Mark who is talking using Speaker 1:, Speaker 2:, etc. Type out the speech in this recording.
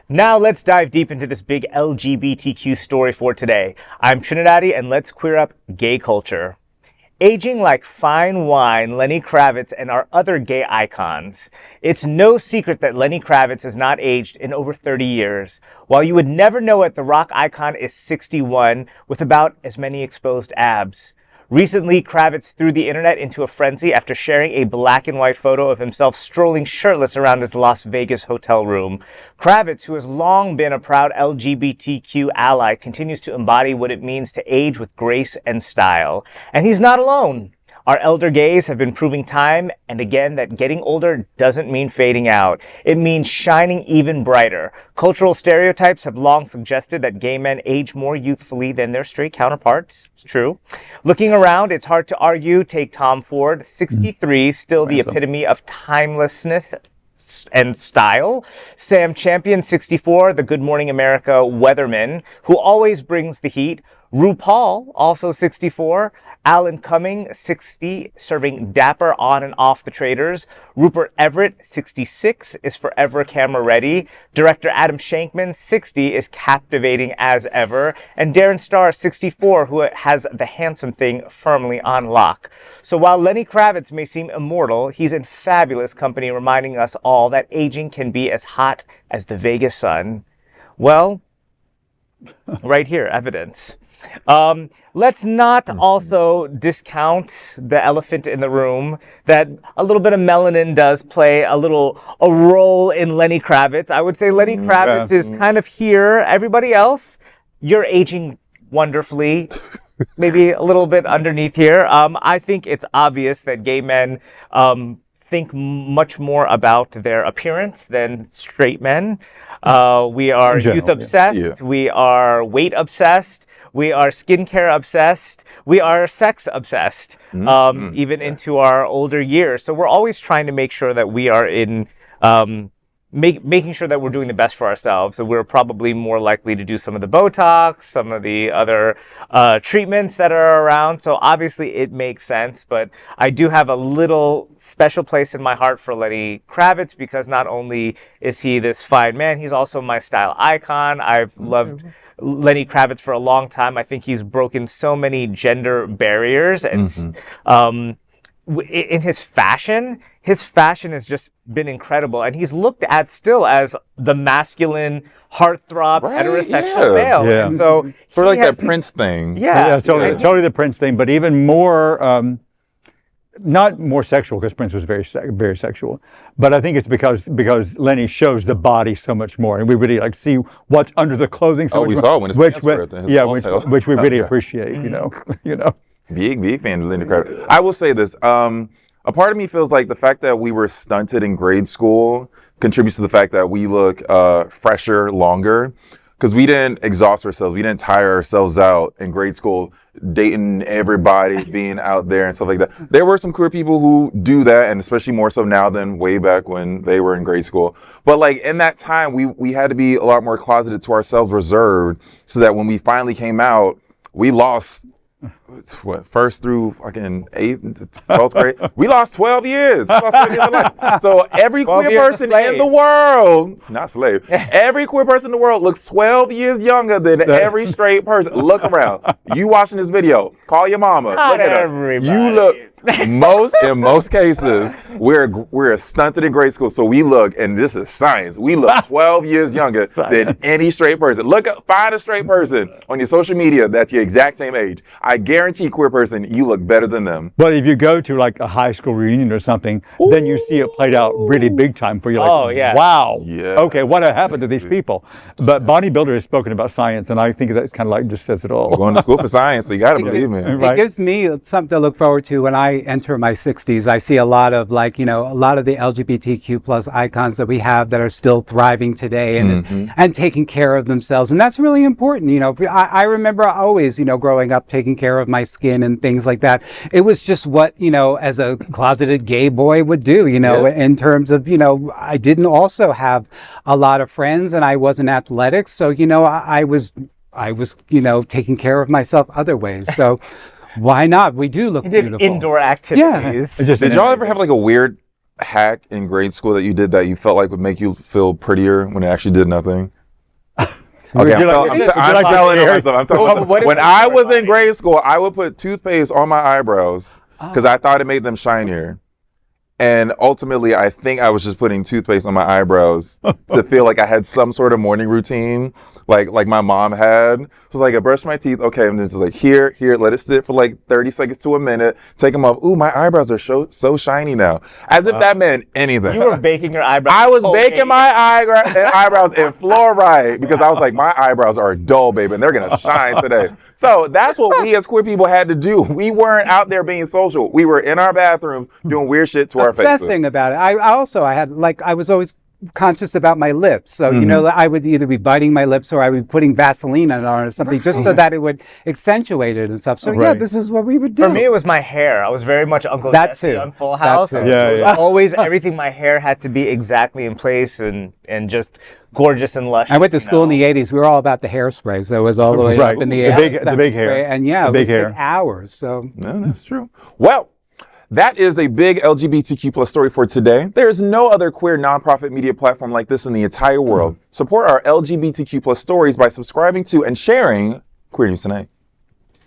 Speaker 1: Now let's dive deep into this big LGBTQ story for today. I'm Trinidadi and let's queer up gay culture. Aging like fine wine, Lenny Kravitz and our other gay icons. It's no secret that Lenny Kravitz has not aged in over 30 years. While you would never know it, the rock icon is 61 with about as many exposed abs. Recently, Kravitz threw the internet into a frenzy after sharing a black and white photo of himself strolling shirtless around his Las Vegas hotel room. Kravitz, who has long been a proud LGBTQ ally, continues to embody what it means to age with grace and style. And he's not alone. Our elder gays have been proving time and again that getting older doesn't mean fading out. It means shining even brighter. Cultural stereotypes have long suggested that gay men age more youthfully than their straight counterparts. It's true. Looking around, it's hard to argue. Take Tom Ford, 63, still the epitome of timelessness and style. Sam Champion, 64, the Good Morning America weatherman, who always brings the heat. RuPaul, also 64. Alan Cumming, 60, serving dapper on and off the Traitors. Rupert Everett, 66, is forever camera ready. Director Adam Shankman, 60, is captivating as ever. And Darren Star, 64, who has the handsome thing firmly on lock. So while Lenny Kravitz may seem immortal, he's in fabulous company, reminding us all that aging can be as hot as the Vegas sun. Well, right here, evidence. Let's not also discount the elephant in the room that a little bit of melanin does play a role in Lenny Kravitz. I would say Lenny Kravitz is kind of here. Everybody else, you're aging wonderfully. Maybe a little bit underneath here. I think it's obvious that gay men think much more about their appearance than straight men. We are youth obsessed. Yeah. We are weight obsessed. We are skincare obsessed. We are sex obsessed, even into our older years. So we're always trying to make sure that we are in, making sure that we're doing the best for ourselves. So we're probably more likely to do some of the Botox, some of the other treatments that are around. So obviously it makes sense, but I do have a little special place in my heart for Lenny Kravitz because not only is he this fine man, he's also my style icon. I've loved Lenny Kravitz for a long time. I think he's broken so many gender barriers, and in his fashion has just been incredible. And he's looked at still as the masculine heartthrob heterosexual male. Yeah.
Speaker 2: And so sort of like that Prince thing.
Speaker 3: Yeah, totally the Prince thing, but even more. Not more sexual because Prince was very sexual, but I think it's because Lenny shows the body so much more, and we really like see what's under the clothing. So
Speaker 2: we saw when his pants were
Speaker 3: which we really appreciate. You know.
Speaker 2: Big fan of Lenny Kravitz. I will say this: a part of me feels like the fact that we were stunted in grade school contributes to the fact that we look fresher longer. Because we didn't exhaust ourselves, we didn't tire ourselves out in grade school, dating everybody, being out there and stuff like that. There were some queer people who do that, and especially more so now than way back when they were in grade school. But like in that time, we had to be a lot more closeted to ourselves, reserved, so that when we finally came out, we lost first through fucking 8th to 12th grade. We lost 12 years. We lost 12 years of life. So every queer person in the world, not slave, every queer person in the world looks 12 years younger than every straight person. Look around. You watching this video, call your mama. Look at her. You look, in most cases, we're stunted in grade school. So we look, and this is science, we look 12 years younger than any straight person. Find a straight person on your social media that's your exact same age. I guarantee, queer person, you look better than them.
Speaker 3: But if you go to like a high school reunion or something, then you see it played out really big time for you. Like, wow. Yeah. Okay, what happened to these people? But Bodybuilder has spoken about science, and I think that kind of like just says it all.
Speaker 2: We're going to school for science, so you got to believe me.
Speaker 4: Right? It gives me something to look forward to when I enter my 60s. I see a lot of a lot of the LGBTQ plus icons that we have that are still thriving today and taking care of themselves, and that's really important. I remember always growing up taking care of my skin and things like that. It was just what as a closeted gay boy would do. In terms of I didn't also have a lot of friends, and I wasn't athletic, so I was taking care of myself other ways. So why not? We do look beautiful.
Speaker 1: Indoor activities.
Speaker 2: Yeah. Did y'all ever have like a weird hack in grade school that you did that you felt like would make you feel prettier when it actually did nothing? Okay, I'm telling myself. When I was in grade school, I would put toothpaste on my eyebrows because I thought it made them shinier. And ultimately, I think I was just putting toothpaste on my eyebrows to feel like I had some sort of morning routine, like my mom had. So like I brushed my teeth, okay, and then just like here, let it sit for like 30 seconds to a minute, take them off. Ooh, my eyebrows are so shiny now. As if that meant anything.
Speaker 1: You were baking your eyebrows.
Speaker 2: I was baking my eyebrows in fluoride because I was like, my eyebrows are dull, baby, and they're gonna shine today. So that's what we as queer people had to do. We weren't out there being social. We were in our bathrooms doing weird shit to our faces.
Speaker 4: Obsessing about it. I was always conscious about my lips. So, I would either be biting my lips or I would be putting Vaseline on it or something just so that it would accentuate it and stuff. So, this is what we would do.
Speaker 1: For me, it was my hair. I was very much Uncle Jesse on Full House. Always everything, my hair had to be exactly in place and just gorgeous and luscious.
Speaker 4: I went to school in the 80s. We were all about the hairspray. So it was all the way up in the air.
Speaker 3: The big hair.
Speaker 4: And it would take hours. So.
Speaker 2: No, that's true. Well, that is a big LGBTQ plus story for today. There is no other queer nonprofit media platform like this in the entire world. Support our LGBTQ plus stories by subscribing to and sharing Queer News Tonight.